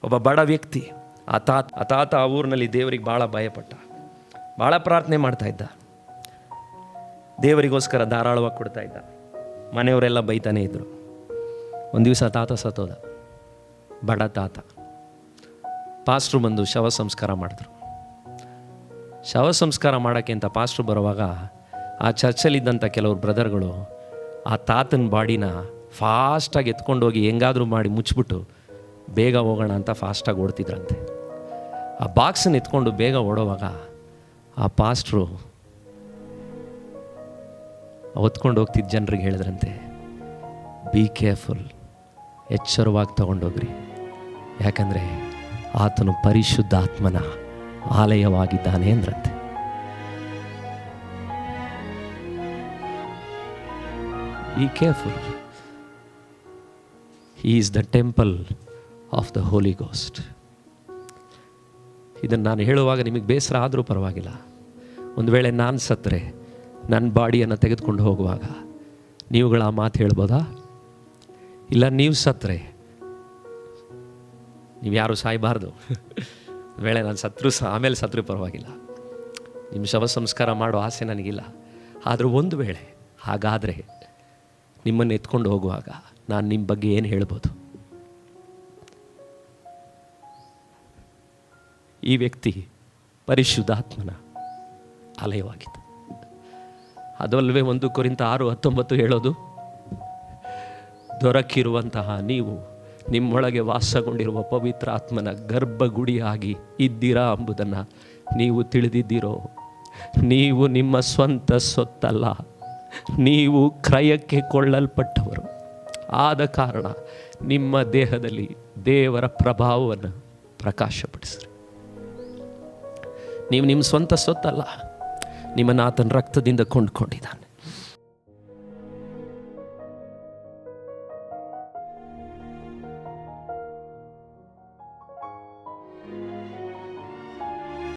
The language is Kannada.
ಒಬ್ಬ ಬಡ ವ್ಯಕ್ತಿ ಆತ ಆ ಊರಿನಲ್ಲಿ ದೇವರಿಗೆ ಭಾಳ ಭಯಪಟ್ಟ, ಭಾಳ ಪ್ರಾರ್ಥನೆ ಮಾಡ್ತಾ ಇದ್ದ, ದೇವರಿಗೋಸ್ಕರ ಧಾರಾಳವಾಗಿ ಕೊಡ್ತಾ ಇದ್ದ. ಮನೆಯವರೆಲ್ಲ ಬೈತಾನೆ ಇದ್ದರು. ಒಂದು ದಿವಸ ತಾತ ಸತ್ತೋದ, ಬಡ ತಾತ. ಪಾಸ್ಟ್ರು ಬಂದು ಶವ ಸಂಸ್ಕಾರ ಮಾಡಿದ್ರು. ಶವ ಸಂಸ್ಕಾರ ಮಾಡೋಕ್ಕೆ ಅಂತ ಪಾಸ್ಟ್ರು ಬರುವಾಗ ಆ ಚರ್ಚಲ್ಲಿದ್ದಂಥ ಕೆಲವರು ಬ್ರದರ್ಗಳು ಆ ತಾತನ ಬಾಡಿನ ಫಾಸ್ಟಾಗಿ ಎತ್ಕೊಂಡೋಗಿ ಹೆಂಗಾದರೂ ಮಾಡಿ ಮುಚ್ಚಿಬಿಟ್ಟು ಬೇಗ ಹೋಗೋಣ ಅಂತ ಫಾಸ್ಟಾಗಿ ಓಡ್ತಿದ್ರಂತೆ. ಆ ಬಾಕ್ಸನ್ನು ಎತ್ಕೊಂಡು ಬೇಗ ಓಡೋವಾಗ ಆ ಪಾಸ್ಟ್ರು ಹೊತ್ಕೊಂಡು ಹೋಗ್ತಿದ್ದ ಜನರಿಗೆ ಹೇಳಿದ್ರಂತೆ, ಬಿ ಕೇರ್ಫುಲ್, ಎಚ್ಚರವಾಗಿ ತಗೊಂಡೋಗ್ರಿ, ಯಾಕಂದರೆ ಆತನು ಪರಿಶುದ್ಧ ಆತ್ಮನ ಆಲಯವಾಗಿದ್ದಾನೆ ಅಂದ್ರಂತೆ. Be careful, he is the temple of the holy ghost. ಇದನ್ನು ನಾನು ಹೇಳುವಾಗ ನಿಮಗೆ ಬೇಸರ ಆದರೂ ಪರವಾಗಿಲ್ಲ. ಒಂದು ವೇಳೆ ನಾನು ಸತ್ತರೆ ನನ್ನ ಬಾಡಿಯನ್ನು ತೆಗೆದುಕೊಂಡು ಹೋಗುವಾಗ ನೀವುಗಳ ಆ ಮಾತು ಹೇಳ್ಬೋದಾ? ಇಲ್ಲ, ನೀವು ಸತ್ತರೆ, ನೀವು ಯಾರು ಸಾಯಬಾರ್ದು, ವೇಳೆ ನಾನು ಸತ್ರು ಆಮೇಲೆ ಸತ್ರು ಪರವಾಗಿಲ್ಲ, ನಿಮ್ಮ ಶವ ಸಂಸ್ಕಾರ ಮಾಡೋ ಆಸೆ ನನಗಿಲ್ಲ. ಆದರೂ ಒಂದು ವೇಳೆ ಹಾಗಾದರೆ ನಿಮ್ಮನ್ನು ಎತ್ಕೊಂಡು ಹೋಗುವಾಗ ನಾನು ನಿಮ್ಮ ಬಗ್ಗೆ ಏನು ಹೇಳ್ಬೋದು? ಈ ವ್ಯಕ್ತಿ ಪರಿಶುದ್ಧಾತ್ಮನ ಆಲಯವಾಗಿತ್ತು. ಅದಲ್ಲವೇ 1 ಕೊರಿಂಥ 6:19 ಹೇಳೋದು, ದೊರಕಿರುವಂತಹ ನೀವು ನಿಮ್ಮೊಳಗೆ ವಾಸಗೊಂಡಿರುವ ಪವಿತ್ರ ಆತ್ಮನ ಗರ್ಭಗುಡಿಯಾಗಿ ಇದ್ದೀರಾ ಎಂಬುದನ್ನು ನೀವು ತಿಳಿದಿದ್ದೀರೋ. ನೀವು ನಿಮ್ಮ ಸ್ವಂತ ಸೊತ್ತಲ್ಲ, ನೀವು ಕ್ರಯಕ್ಕೆ ಕೊಳ್ಳಲ್ಪಟ್ಟವರು. ಆದ ಕಾರಣ ನಿಮ್ಮ ದೇಹದಲ್ಲಿ ದೇವರ ಪ್ರಭಾವವನ್ನು ಪ್ರಕಾಶಪಡಿಸ್ರಿ. ನೀವು ನಿಮ್ಮ ಸ್ವಂತ ಸೊತ್ತಲ್ಲ, ನಿಮ್ಮನ್ನು ಆತನ ರಕ್ತದಿಂದ ಕೊಂಡುಕೊಂಡಿದ್ದಾನೆ.